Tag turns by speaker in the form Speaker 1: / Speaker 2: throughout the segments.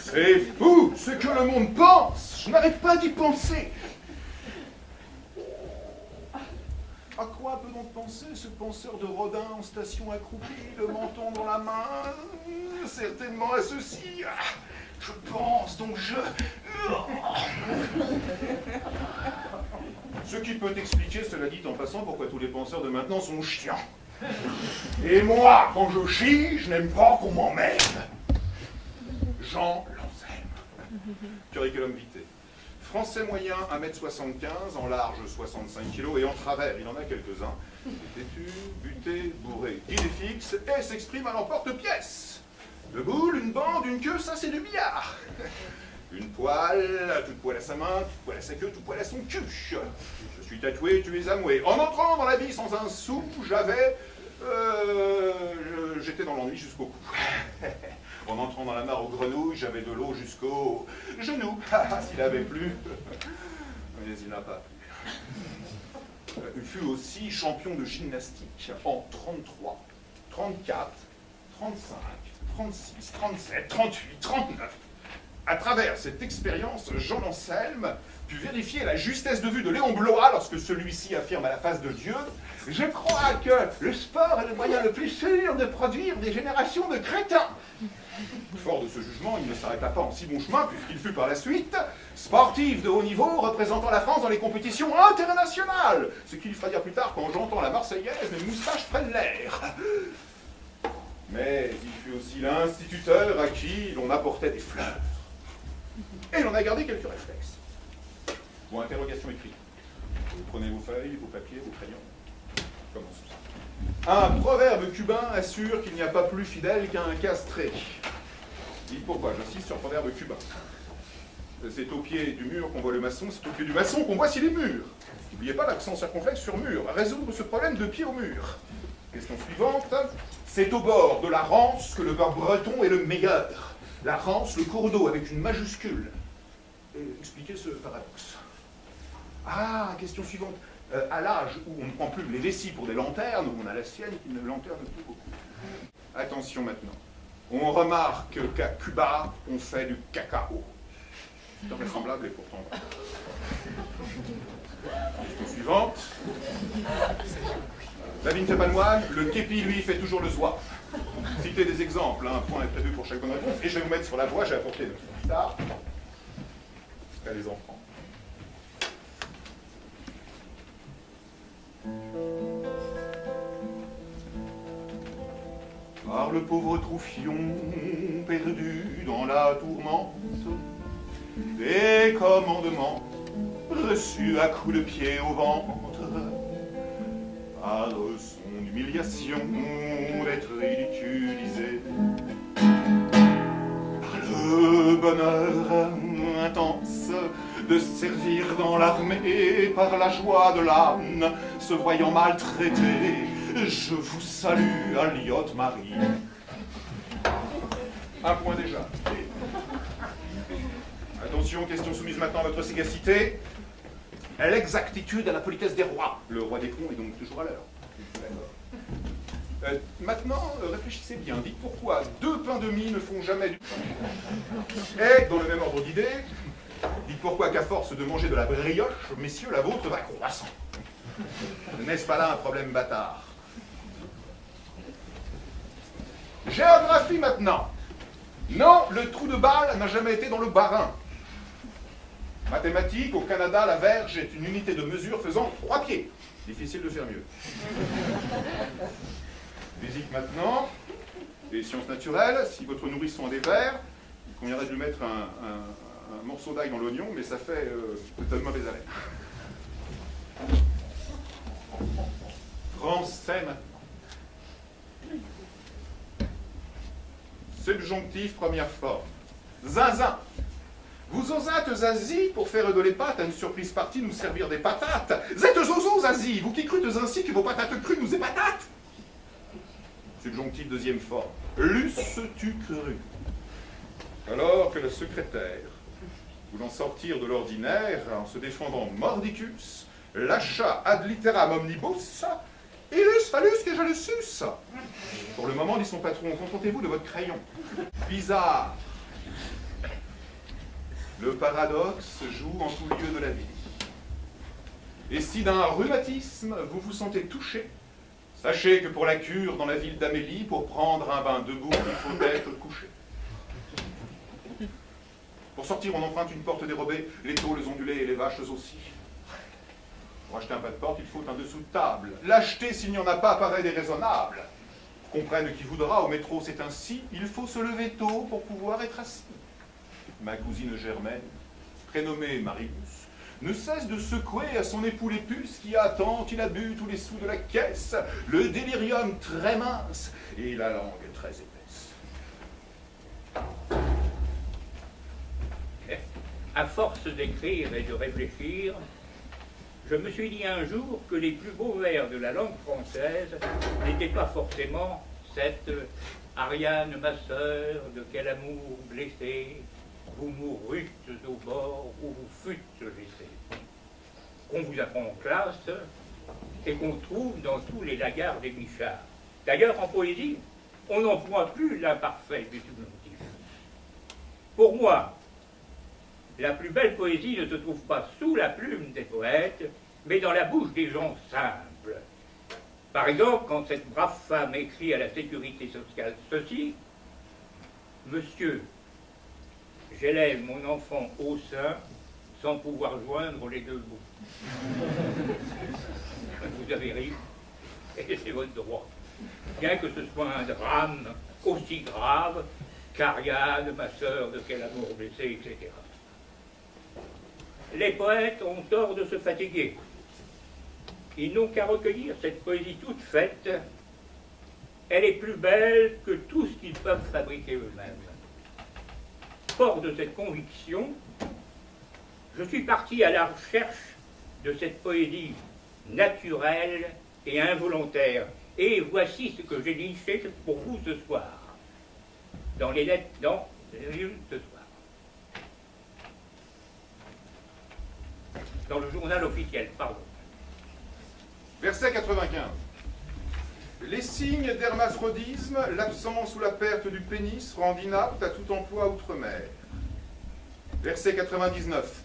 Speaker 1: C'est fou ce que le monde pense. Je n'arrête pas d'y penser. À quoi peut donc penser ce penseur de Rodin en station accroupi, le menton dans la main? Certainement à ceci. Je pense, donc je... Ce qui peut expliquer, cela dit en passant, pourquoi tous les penseurs de maintenant sont chiants. Et moi, quand je chie, je n'aime pas qu'on m'emmène. Jean Lanselme. Curriculum vitae. Français moyen, 1m75, en large 65 kg et en travers, il en a quelques-uns. Têtu, buté, bourré. Il est fixe et s'exprime à l'emporte-pièce. Deux boules, une bande, une queue, ça c'est du billard. Une poêle, tout poil à sa main, tout poil à sa queue, tout poil à son cul. Je suis tatoué, tu es amoué. En entrant dans la vie sans un sou, j'étais dans l'ennui jusqu'au cou. En entrant dans la mare aux grenouilles, j'avais de l'eau jusqu'au genou. S'il avait plu. Mais il n'a pas plu. Il fut aussi champion de gymnastique en 33, 34, 35, 36, 37, 38, 39. À travers cette expérience, Jean Lanselme put vérifier la justesse de vue de Léon Blois lorsque celui-ci affirme à la face de Dieu « Je crois que le sport est le moyen le plus sûr de produire des générations de crétins ». Fort de ce jugement, il ne s'arrêta pas en si bon chemin, puisqu'il fut par la suite sportif de haut niveau représentant la France dans les compétitions internationales. Ce qu'il fera dire plus tard quand j'entends la Marseillaise, mes moustaches prennent l'air. Mais il fut aussi l'instituteur à qui l'on apportait des fleurs. Et l'on a gardé quelques réflexes. Bon, interrogation écrite. Vous prenez vos feuilles, vos papiers, vos crayons. Commençons. Un proverbe cubain assure qu'il n'y a pas plus fidèle qu'un castré. Dites pourquoi, j'insiste sur le proverbe cubain. C'est au pied du mur qu'on voit le maçon, c'est au pied du maçon qu'on voit s'il est mûr. N'oubliez pas l'accent circonflexe sur mur. Résoudre ce problème de pied au mur. Question suivante. C'est au bord de la Rance que le beurre breton est le meilleur. La Rance, le cours d'eau avec une majuscule. Expliquez ce paradoxe. Ah, question suivante. À l'âge où on ne prend plus les vessies pour des lanternes, où on a la sienne qui ne lanterne plus beaucoup. Attention maintenant. On remarque qu'à Cuba, on fait du cacao. C'est invraisemblable et pourtant vrai. Question suivante. La vie ne fait pas le moine, le képi, lui, fait toujours le soir. Citez des exemples, un point est prévu pour chaque bonne réponse, et je vais vous mettre sur la voie, j'ai apporté le petit guitare. À les enfants. Par le pauvre Troufion, perdu dans la tourmente, des commandements reçus à coups de pied au ventre, par son humiliation d'être ridiculisé, par le bonheur intense de servir dans l'armée, par la joie de l'âne, se voyant maltraité, je vous salue, Aliotte Marie. Un point déjà. Attention, question soumise maintenant à votre sagacité. L'exactitude à la politesse des rois. Le roi des ponts est donc toujours à l'heure. Maintenant, réfléchissez bien. Dites pourquoi 2 pains de mie ne font jamais du pain. Et, dans le même ordre d'idées, dites pourquoi qu'à force de manger de la brioche, messieurs, la vôtre va croissant. N'est-ce pas là un problème bâtard? Géographie maintenant. Non, le trou de balle n'a jamais été dans le Bas-Rhin. Mathématiques, au Canada, la verge est une unité de mesure faisant 3 pieds. Difficile de faire mieux. Physique maintenant. Et sciences naturelles, si votre nourrisson a des vers, il conviendrait de lui mettre un morceau d'ail dans l'oignon, mais ça fait de mauvais haleine. Français maintenant. Subjonctif, première forme. Zinzin. Vous osâtes, Zazie, pour faire de les pâtes à une surprise partie, nous servir des patates. Z'êtes zozo, Zazie, vous qui crûtes ainsi que vos patates crues nous épatatent. Subjonctif, deuxième forme. L'eusses-tu cru. Alors que le secrétaire, voulant sortir de l'ordinaire en se défendant mordicus, lâcha ad litteram omnibus, ilus phallus que je le suce. Pour le moment, dit son patron, contentez-vous de votre crayon. Bizarre. Le paradoxe joue en tout lieu de la vie. Et si d'un rhumatisme vous vous sentez touché, sachez que pour la cure dans la ville d'Amélie, pour prendre un bain debout, il faut être couché. Pour sortir, on emprunte une porte dérobée, les tôles ondulées et les vaches aussi. Pour acheter un pas de porte, il faut un dessous de table. L'acheter s'il n'y en a pas paraît déraisonnable. Comprenne qui voudra, au métro c'est ainsi, il faut se lever tôt pour pouvoir être assis. Ma cousine Germaine, prénommée Marius, ne cesse de secouer à son époux les puces qui attend qu'il a bu tous les sous de la caisse, le délirium très mince et la langue très épaisse.
Speaker 2: À force d'écrire et de réfléchir, je me suis dit un jour que les plus beaux vers de la langue française n'étaient pas forcément cette « Ariane, ma sœur, de quel amour blessé, vous mourûtes au bord où vous fûtes laissé », qu'on vous apprend en classe et qu'on trouve dans tous les lagards des Bichards. D'ailleurs, en poésie, on n'emploie plus l'imparfait du subjonctif. Pour moi, la plus belle poésie ne se trouve pas sous la plume des poètes, mais dans la bouche des gens simples. Par exemple, quand cette brave femme écrit à la sécurité sociale ceci, « Monsieur, j'élève mon enfant au sein sans pouvoir joindre les deux bouts. » Vous avez ri, et c'est votre droit. Bien que ce soit un drame aussi grave qu'Ariane, ma sœur, de quel amour blessé, etc. Les poètes ont tort de se fatiguer. Ils n'ont qu'à recueillir cette poésie toute faite. Elle est plus belle que tout ce qu'ils peuvent fabriquer eux-mêmes. Fort de cette conviction, je suis parti à la recherche de cette poésie naturelle et involontaire. Et voici ce que j'ai liché pour vous ce soir, dans les lettres, dans les livres ce soir. Dans le journal officiel, pardon.
Speaker 1: Verset 95. Les signes d'hermaphrodisme, l'absence ou la perte du pénis rendent inapte à tout emploi outre-mer. Verset 99.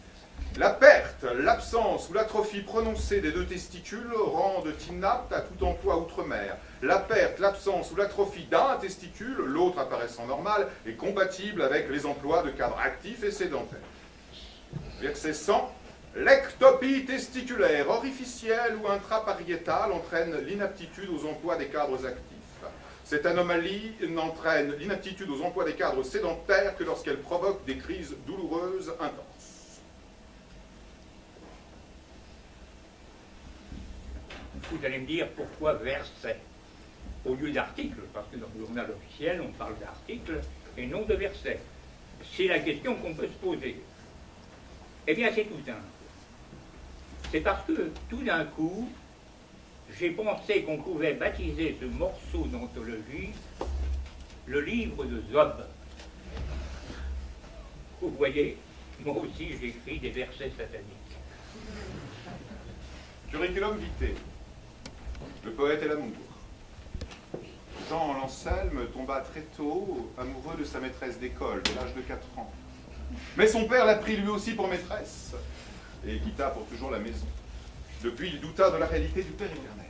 Speaker 1: La perte, l'absence ou l'atrophie prononcée des deux testicules rendent inapte à tout emploi outre-mer. La perte, l'absence ou l'atrophie d'un testicule, l'autre apparaissant normal, est compatible avec les emplois de cadres actifs et sédentaires. Verset 100. L'ectopie testiculaire, orificielle ou intrapariétale entraîne l'inaptitude aux emplois des cadres actifs. Cette anomalie n'entraîne l'inaptitude aux emplois des cadres sédentaires que lorsqu'elle provoque des crises douloureuses intenses.
Speaker 2: Vous allez me dire pourquoi verset au lieu d'article, parce que dans le journal officiel, on parle d'article et non de verset. C'est la question qu'on peut se poser. Eh bien, c'est tout simple. C'est parce que, tout d'un coup, j'ai pensé qu'on pouvait baptiser ce morceau d'anthologie le livre de Job. Vous voyez, moi aussi j'écris des versets sataniques.
Speaker 1: Curriculum vitae. Le poète et l'amour. Jean l'Anselme tomba très tôt amoureux de sa maîtresse d'école, dès l'âge de 4 ans. Mais son père l'a pris lui aussi pour maîtresse et quitta pour toujours la maison. Depuis, il douta de la réalité du Père éternel.